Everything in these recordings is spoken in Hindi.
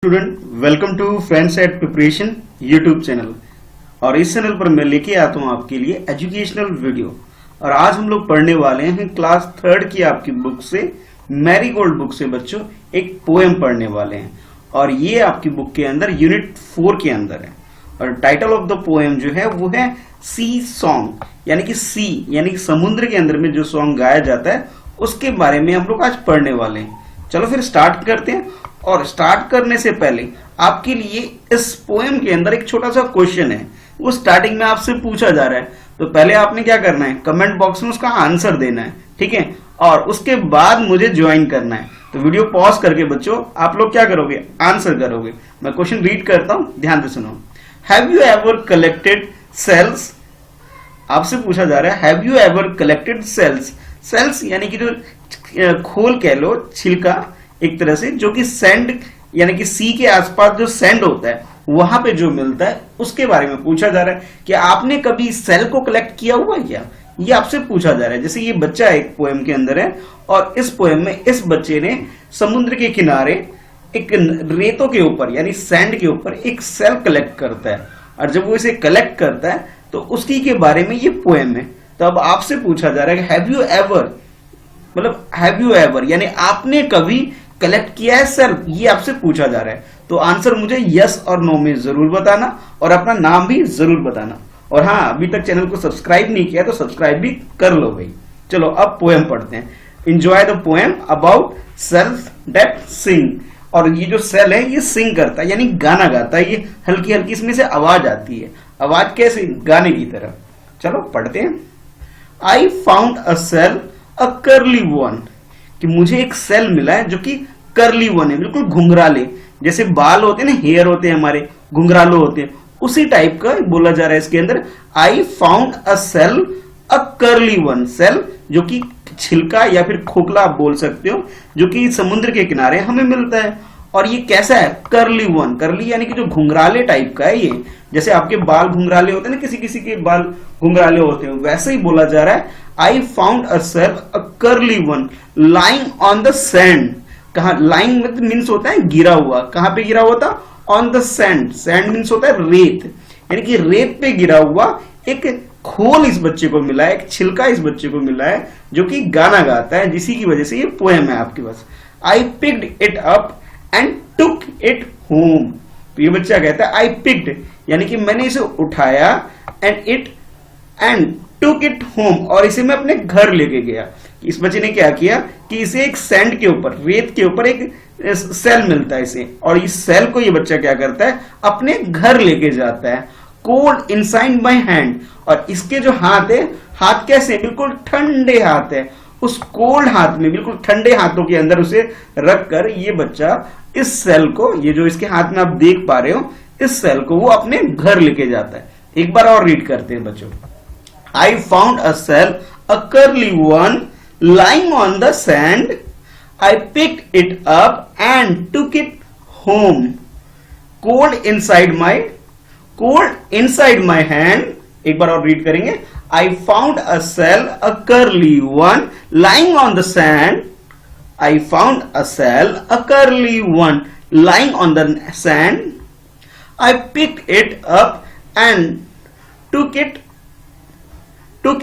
Student, welcome to friends at preparation YouTube channel. और इस चैनल पर मैं लेके आता हूँ आपके लिए एजुकेशनल वीडियो। और आज हम लोग पढ़ने वाले हैं क्लास 3rd की आपकी बुक से, मैरीगोल्ड बुक से बच्चों एक पोएम पढ़ने वाले हैं। और ये आपकी बुक के अंदर यूनिट 4 के अंदर है। और टाइटल ऑफ द पोएम जो है वो है सी सॉन्ग, यानी कि सी यानी कि समुद्र के अंदर में जो सॉन्ग गाया जाता है उसके बारे में हम लोग आज पढ़ने वाले हैं। चलो फिर स्टार्ट करते हैं। और स्टार्ट करने से पहले आपके लिए इस पोएम के अंदर एक छोटा सा क्वेश्चन है, वो स्टार्टिंग में आपसे पूछा जा रहा है। तो पहले आपने क्या करना है, कमेंट बॉक्स में उसका आंसर देना है, ठीक है। और उसके बाद मुझे ज्वाइन करना है। तो वीडियो पॉज करके बच्चों आप लोग क्या करोगे, आंसर करोगे। मैं क्वेश्चन रीड करता हूं, ध्यान से सुनो। Have you ever collected shells? आपसे पूछा जा रहा है have you ever collected shells. Shells यानी कि जो खोल कह लो, छिलका एक तरह से, जो कि सैंड यानी कि सी के आसपास जो सैंड होता है वहां पे जो मिलता है उसके बारे में पूछा जा रहा है कि आपने कभी सेल को कलेक्ट किया हुआ है क्या, ये आपसे पूछा जा रहा है। जैसे ये बच्चा एक पोएम के अंदर है और इस पोएम में इस बच्चे ने समुद्र के किनारे एक रेतों के ऊपर यानी सैंड के ऊपर एक सेल कलेक्ट करता है। और जब वो इसे कलेक्ट करता है तो उसकी के बारे में ये पोएम है। तो अब आपसे पूछा जा रहा है हैव यू एवर, मतलब हैव यू एवर यानी आपने कभी कलेक्ट किया है सेल, ये आपसे पूछा जा रहा है। तो आंसर मुझे यस और नो में जरूर बताना और अपना नाम भी जरूर बताना। और हाँ, अभी तक चैनल को सब्सक्राइब नहीं किया तो सब्सक्राइब भी कर लो भाई। चलो अब पोएम पढ़ते हैं। Enjoy the poem about shells that sing. और ये जो सेल है ये सिंग करता है यानी गाना गाता है। ये हल्की हल्की इसमें से आवाज आती है। आवाज कैसे, गाने की तरह। चलो पढ़ते हैं। I found a shell a curly one, कि मुझे एक सेल मिला है जो कि कर्ली वन है, बिल्कुल घुंघराले, जैसे बाल होते हैं ना, हेयर होते हैं हमारे, घुंघराले होते हैं, उसी टाइप का बोला जा रहा है इसके अंदर। I found a shell a curly one, shell जो कि छिलका या फिर खोखला आप बोल सकते हो, जो कि समुद्र के किनारे हमें मिलता है। और ये कैसा है, कर्ली वन, कर्ली यानी कि जो घुंघराले टाइप का है ये, जैसे आपके बाल घुंघराले होते हैं ना, किसी किसी के बाल घुंघराले होते हैं, वैसे ही बोला जा रहा है। I found a shell a curly one lying on the sand. कहा लाइंग मीन्स होता है गिरा हुआ, कहां पे गिरा हुआ था, on the sand. Sand means होता है रेत, यानी कि रेत पे गिरा हुआ एक खोल इस बच्चे को मिला है, एक छिलका इस बच्चे को मिला है जो कि गाना गाता है, जिसी की वजह से ये पोएम है आपके पास। I picked it up and took it home. तो ये बच्चा कहता है आई पिक्ड यानी कि मैंने इसे उठाया, एंड टुक इट होम, और इसे मैं अपने घर लेके गया। इस बच्चे ने क्या किया कि इसे एक सैंड के ऊपर, रेत के ऊपर एक सेल मिलता है इसे, और इस सेल को ये बच्चा क्या करता है, अपने घर लेके जाता है। कोल्ड इनसाइड माई हैंड, और इसके जो हाथ है, हाथ कैसे, बिल्कुल ठंडे हाथ है। उस कोल्ड हाथ में, बिल्कुल ठंडे हाथों के अंदर उसे रखकर ये बच्चा इस सेल को, ये जो इसके हाथ में आप देख पा रहे हो, इस सेल को वो अपने घर लेके जाता है। एक बार और रीड करते हैं बच्चों। I found a cell, a curly one, lying on the sand. I picked it up and took it home. Cold inside my hand. एक बार और रीड करेंगे। I found a cell, a curly one, lying on the sand. I found a cell, a curly one, lying on the sand. I picked it up and took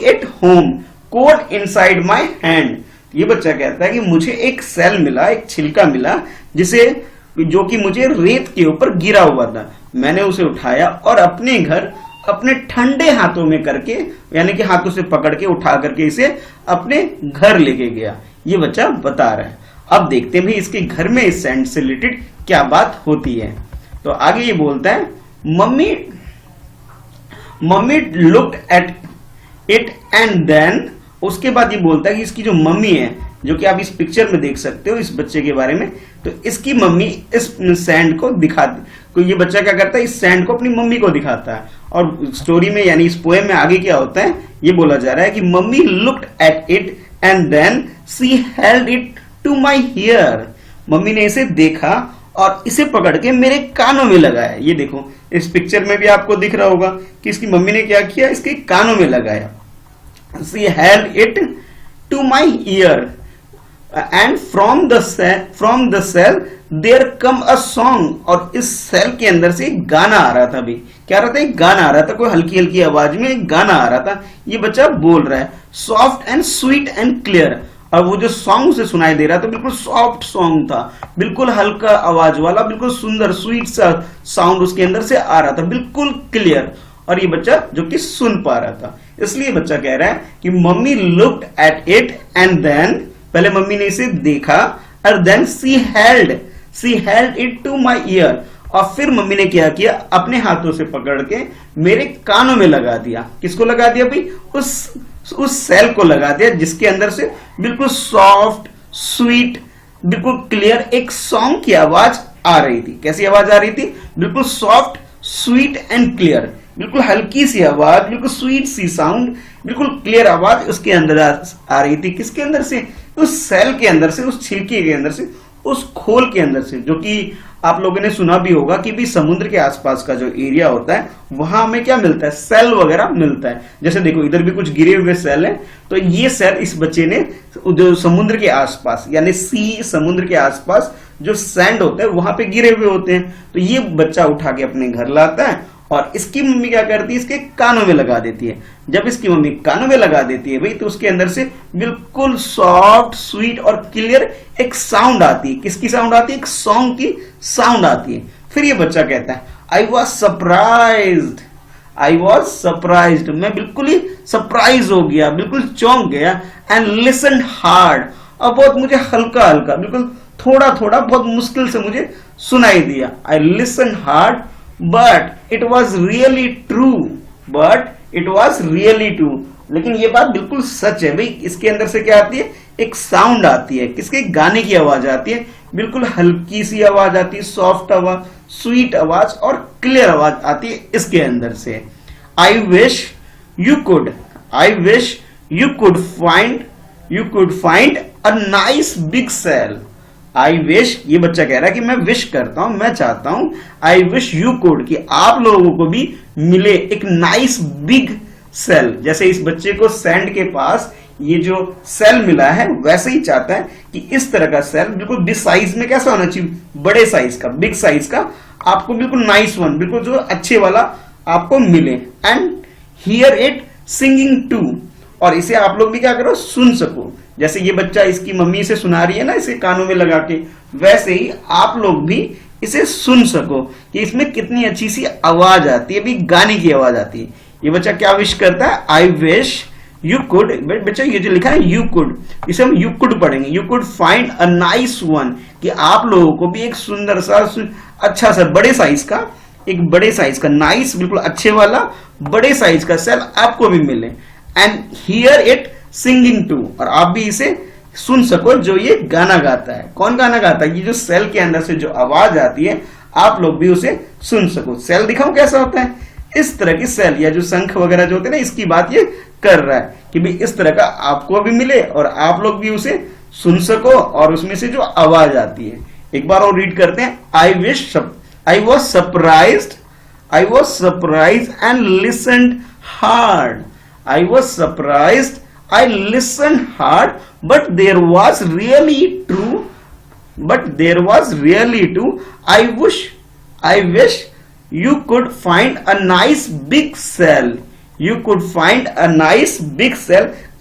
it home. Cold inside my hand. ये बच्चा कहता है कि मुझे एक सेल मिला, एक छिलका मिला, जो कि मुझे रेत के ऊपर गिरा हुआ था। मैंने उसे उठाया और अपने घर अपने ठंडे हाथों में करके, यानी कि हाथों से पकड़ के उठा करके इसे अपने घर लेके गया। ये बच्चा बता रहा है। अब देखते हैं भी इसके घर में इस सैंड से रिलेटेड क्या बात होती है। तो आगे ये बोलता है mummy looked at it and then, उसके बाद ये बोलता है कि इसकी जो मम्मी है, जो कि आप इस पिक्चर में देख सकते हो इस बच्चे के बारे में, तो इसकी मम्मी इस सैंड को दिखाती, तो ये बच्चा क्या करता है, इस सैंड को अपनी मम्मी को दिखाता है। और स्टोरी में यानी इस पोएम में आगे क्या होता है, ये बोला जा रहा है कि mummy looked at it and then she held it to my ear. Mummy ने इसे देखा और इसे पकड़ के मेरे कानों में लगाया। ये देखो इस पिक्चर में भी आपको दिख रहा होगा कि इसकी मम्मी ने क्या किया, इसके कानों में लगाया। She held it to my ear, and from the shell there came a song, और इस सेल के अंदर से एक गाना आ रहा था। भाई क्या रहा था, एक गाना आ रहा था, कोई हल्की हल्की आवाज में एक गाना आ रहा था। ये बच्चा बोल रहा है soft and sweet and clear, और वो जो सॉन्ग से सुनाई दे रहा था बिल्कुल सॉफ्ट सॉन्ग था, बिल्कुल हल्का आवाज वाला, बिल्कुल सुंदर स्वीट सा साउंड उसके अंदर से आ रहा था, बिल्कुल क्लियर। और ये बच्चा जो कि सुन पा रहा था, इसलिए बच्चा कह रहा है कि mummy looked at it and then, पहले मम्मी ने इसे देखा और then she held it to my ear, और फिर मम्मी ने क्या किया, अपने हाथों से पकड़ के मेरे कानों में लगा दिया। किसको लगा दिया भाई, उस सेल को लगा दिया जिसके अंदर से बिल्कुल सॉफ्ट स्वीट बिल्कुल क्लियर एक सॉन्ग की आवाज आ रही थी। कैसी आवाज आ रही थी, बिल्कुल सॉफ्ट स्वीट एंड क्लियर, बिल्कुल हल्की सी आवाज, बिल्कुल स्वीट सी साउंड, बिल्कुल क्लियर आवाज उसके अंदर आ रही थी। किसके अंदर से, उस सेल के अंदर से, उस छिलके के अंदर से, उस खोल के अंदर से, जो कि आप लोगों ने सुना भी होगा कि भी समुद्र के आसपास का जो एरिया होता है वहां हमें क्या मिलता है, सेल वगैरह मिलता है। जैसे देखो इधर भी कुछ गिरे हुए सेल हैं, तो ये सेल इस बच्चे ने जो समुद्र के आसपास यानी समुद्र के आसपास जो सैंड होता है वहां पे गिरे हुए होते हैं, तो ये बच्चा उठा के अपने घर लाता है और इसकी मम्मी क्या करती है, इसके कानों में लगा देती है। जब इसकी मम्मी कानों में लगा देती है भाई, तो उसके अंदर से बिल्कुल सॉफ्ट स्वीट और क्लियर एक साउंड आती है। किसकी साउंड आती है, एक सॉन्ग की साउंड आती है। फिर ये बच्चा कहता है आई वॉज सरप्राइज्ड, मैं बिल्कुल ही सरप्राइज हो गया, बिल्कुल चौंक गया, एंड लिसन हार्ड, और बहुत मुझे हल्का हल्का, बिल्कुल थोड़ा थोड़ा, बहुत मुश्किल से मुझे सुनाई दिया। I listen hard but it was really true, लेकिन ये बात बिल्कुल सच है भाई। इसके अंदर से क्या आती है, एक साउंड आती है, किसके, गाने की आवाज आती है, बिल्कुल हल्की सी आवाज आती है, सॉफ्ट आवाज, स्वीट आवाज और क्लियर आवाज आती है इसके अंदर से। I wish you could find a nice big shell. I wish, ये बच्चा कह रहा है कि मैं विश करता हूं, मैं चाहता हूं, आई विश यू कुड, कि आप लोगों को भी मिले एक नाइस बिग सेल। जैसे इस बच्चे को सैंड के पास ये जो सेल मिला है, वैसे ही चाहता है कि इस तरह का सेल बिल्कुल बिग साइज में कैसा होना चाहिए, बड़े साइज का, बिग साइज का, आपको बिल्कुल नाइस वन, बिल्कुल जो अच्छे वाला आपको मिले। And hear it singing too, और इसे आप लोग भी क्या करो, सुन सको। जैसे ये बच्चा इसकी मम्मी से सुना रही है ना इसे कानों में लगा के, वैसे ही आप लोग भी इसे सुन सको कि इसमें कितनी अच्छी सी आवाज आती है, भी गाने की आवाज आती है। ये बच्चा क्या विश करता है, आई विश यू कुड, बच्चा ये जो लिखा है यू कुड, इसे हम यू कुड पढ़ेंगे, you could find a nice one, कि आप लोगों को भी एक सुंदर सा अच्छा सा बड़े साइज का, एक बड़े साइज का नाइस, बिल्कुल अच्छे वाला बड़े साइज का सेल आपको भी मिले। And hear it singing too, और आप भी इसे सुन सको जो ये गाना गाता है। कौन गाना गाता है, ये जो सेल के अंदर से जो आवाज आती है आप लोग भी उसे सुन सको। सेल दिखाऊं कैसा होता है, इस तरह की सेल या जो शंख वगैरह जो होते हैं ना, इसकी बात ये कर रहा है कि भाई इस तरह का आपको भी मिले और आप लोग भी उसे सुन सको और उसमें से जो आवाज आती है। एक बार और रीड करते हैं, I was surprised and listened hard. I was surprised, I listened hard, but there was really true. I wish you could find a nice big cell.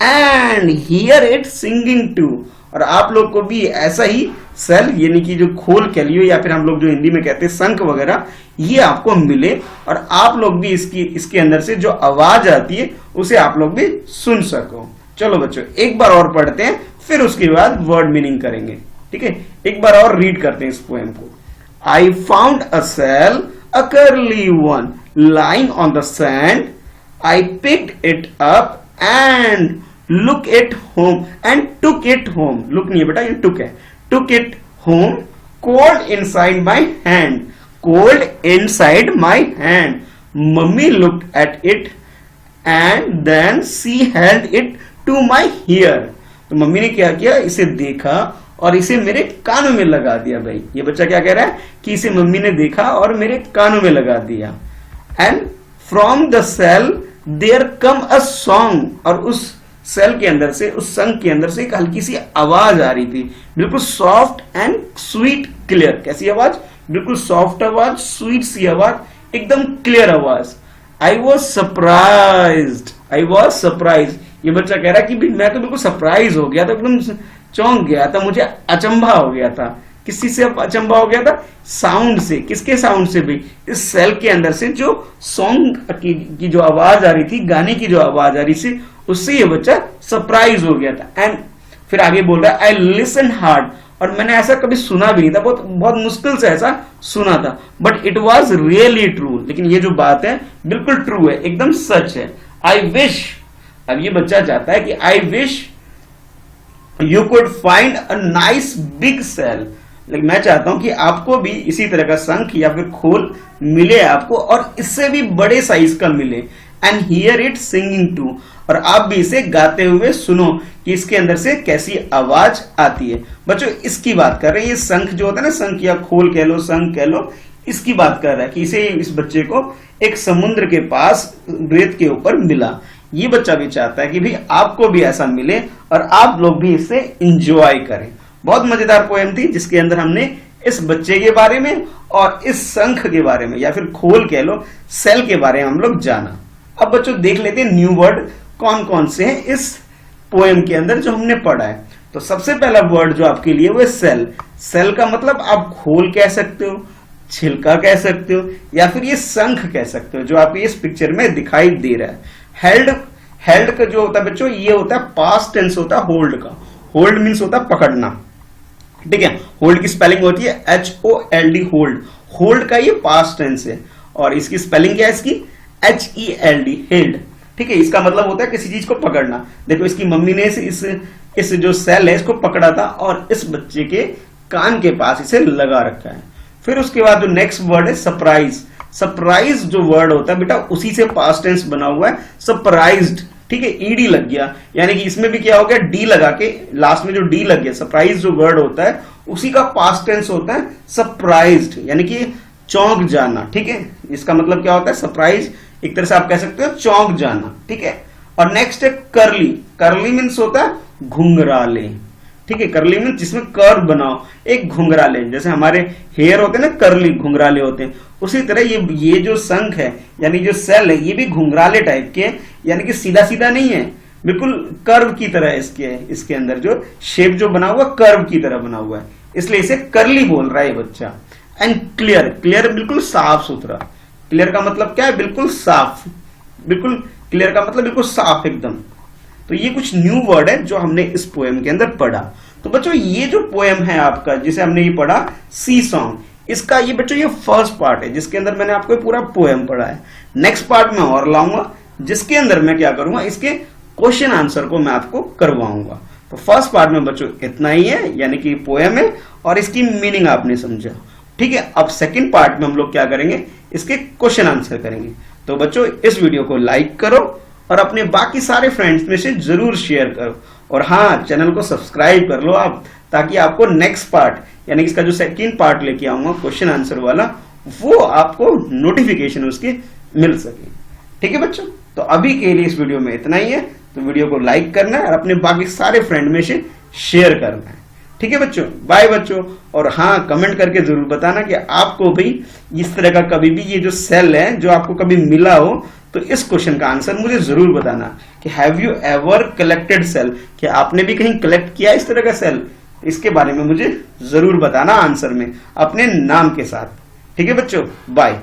And hear it singing too. और आप लोग को भी ऐसा ही सेल, यानी कि जो खोल कह लियो या फिर हम लोग जो हिंदी में कहते हैं शंख वगैरह, ये आपको मिले और आप लोग भी इसके अंदर से जो आवाज आती है उसे आप लोग भी सुन सको। चलो बच्चों एक बार और पढ़ते हैं, फिर उसके बाद वर्ड मीनिंग करेंगे। ठीक है, एक बार और रीड करते हैं इस पोएम को। I found a shell, a curly one, lying on the sand. I picked it up and took it home. Look नहीं है बेटा, ये took है. Took it home, cold inside my hand. Mummy looked at it and then she held it to my ear. तो मम्मी ने क्या किया, इसे देखा और इसे मेरे कानों में लगा दिया। भाई ये बच्चा क्या कह रहा है कि इसे मम्मी ने देखा और मेरे कानों में लगा दिया। And from the shell there came a song, और उस सेल के अंदर से, उस संख के अंदर से एक हल्की सी आवाज आ रही थी, बिल्कुल सॉफ्ट एंड स्वीट क्लियर। कैसी आवाज? बिल्कुल सॉफ्ट आवाज, स्वीट सी आवाज, एकदम क्लियर आवाज। I was surprised, I was surprise. ये बच्चा कह रहा है कि भी मैं तो बिल्कुल सरप्राइज हो गया था, एकदम चौंक गया था, मुझे अचंभा हो गया था। किस चीज से अचंभा हो गया था? साउंड से। किसके साउंड से भी? इस सेल के अंदर से जो सॉन्ग की जो आवाज आ रही थी, गाने की जो आवाज आ रही थी, उससे ये बच्चा सरप्राइज हो गया था। एंड फिर आगे बोल रहा है आई लिसन हार्ड, और मैंने ऐसा कभी सुना भी नहीं था, बहुत बहुत मुश्किल से ऐसा सुना था, but it was really true. लेकिन ये जो बात है बिल्कुल ट्रू है, एकदम सच है। आई विश, अब ये बच्चा चाहता है कि I wish you could find a nice big shell, लेकिन मैं चाहता हूं कि आपको भी इसी तरह का शंख या फिर खोल मिले आपको, और इससे भी बड़े साइज का मिले। And hear it singing too, और आप भी इसे गाते हुए सुनो कि इसके अंदर से कैसी आवाज आती है। बच्चों इसकी बात कर रहे हैं, ये शंख जो होता है ना, शंख या खोल कह लो, शंख कह लो, इसकी बात कर रहा है कि इस बच्चे को एक समुद्र के पास रेत के ऊपर मिला। ये बच्चा भी चाहता है कि भी आपको भी ऐसा मिले और आप लोग भी इससे इंजॉय करें। बहुत मजेदार पोएम थी, जिसके अंदर हमने इस बच्चे के बारे में और इस शंख के बारे में, या फिर खोल कह लो, सेल के बारे में हम लोग जाना। अब बच्चों देख लेते हैं न्यू वर्ड कौन कौन से हैं इस पोएम के अंदर जो हमने पढ़ा है। तो सबसे पहला वर्ड जो आपके लिए वो है सेल। सेल का मतलब आप खोल कह सकते हो, छिलका कह सकते हो, या फिर ये शंख कह सकते हो, जो आपको इस पिक्चर में दिखाई दे रहा है। हेल्ड का जो होता है बच्चों, ये होता है पास्ट टेंस होता है होल्ड का। होल्ड मीन्स होता है पकड़ना, ठीक है। होल्ड की स्पेलिंग होती है HOLD, होल्ड। होल्ड का ये पास्ट टेंस है, और इसकी स्पेलिंग क्या है? इसकी HELD, हेल्ड, ठीक है। इसका मतलब होता है किसी चीज को पकड़ना। देखो इसकी मम्मी ने इस जो सेल है इसको पकड़ा था, और इस बच्चे के कान के पास इसे लगा रखा है। फिर उसके बाद जो नेक्स्ट वर्ड है सरप्राइज। सरप्राइज जो वर्ड होता है बेटा, उसी से पास्ट टेंस बना हुआ है, सरप्राइज्ड, ठीक है। ईडी लग गया, यानी कि इसमें भी क्या हो गया, डी लगा के लास्ट में जो डी लग गया। सरप्राइज जो वर्ड होता है उसी का पास्ट टेंस होता है सरप्राइज्ड, यानी कि चौंक जाना, ठीक है। इसका मतलब क्या होता है? सरप्राइज, एक तरह से आप कह सकते हो चौंक जाना, ठीक है। और नेक्स्ट है करली। करली मीन्स होता है घुंघराले, ठीक है। करली मीन्स जिसमें कर्व बनाओ, एक घुंघराले, जैसे हमारे हेयर होते हैं ना, करली घुंघराले होते हैं, उसी तरह ये जो शंख है यानी जो सेल है, ये भी घुंघराले टाइप के, यानी कि सीधा सीधा नहीं है, बिल्कुल कर्व की तरह इसके अंदर जो शेप जो बना हुआ कर्व की तरह बना हुआ है, इसलिए इसे करली बोल रहा है ये बच्चा। एंड क्लियर, क्लियर बिल्कुल साफ सुथरा। क्लियर का मतलब क्या है? बिल्कुल साफ, बिल्कुल क्लियर का मतलब बिल्कुल साफ एकदम। तो ये कुछ न्यू वर्ड है जो हमने इस पोएम के अंदर पढ़ा। तो बच्चों ये जो पोएम है आपका, जिसे हमने ये पढ़ा सी सॉन्ग, इसका ये बच्चों ये फर्स्ट पार्ट है, जिसके अंदर मैंने आपको पूरा पोएम पढ़ा है। नेक्स्ट पार्ट में और लाऊंगा, जिसके अंदर मैं क्या करूंगा, इसके क्वेश्चन आंसर को मैं आपको करवाऊंगा। तो फर्स्ट पार्ट में बच्चों इतना ही है, यानी कि पोएम है और इसकी मीनिंग आपने समझा, ठीक है। अब सेकंड पार्ट में हम लोग क्या करेंगे, इसके क्वेश्चन आंसर करेंगे। तो बच्चों इस वीडियो को लाइक करो और अपने बाकी सारे फ्रेंड्स में से जरूर शेयर करो, और हाँ चैनल को सब्सक्राइब कर लो आप, ताकि आपको नेक्स्ट पार्ट यानी इसका जो सेकंड पार्ट लेके आऊंगा क्वेश्चन आंसर वाला, वो आपको नोटिफिकेशन उसकी मिल सके, ठीक है बच्चों। तो अभी के लिए इस वीडियो में इतना ही है। तो वीडियो को लाइक करना है और अपने बाकी सारे फ्रेंड में से शेयर करना है, ठीक है बच्चों। बाय बच्चों। और हाँ कमेंट करके जरूर बताना कि आपको भी इस तरह का कभी भी ये जो सेल है जो आपको कभी मिला हो, तो इस क्वेश्चन का आंसर मुझे जरूर बताना कि have you ever collected shell, कि आपने भी कहीं कलेक्ट किया इस तरह का सेल, इसके बारे में मुझे जरूर बताना आंसर में अपने नाम के साथ, ठीक है बच्चों। बाय।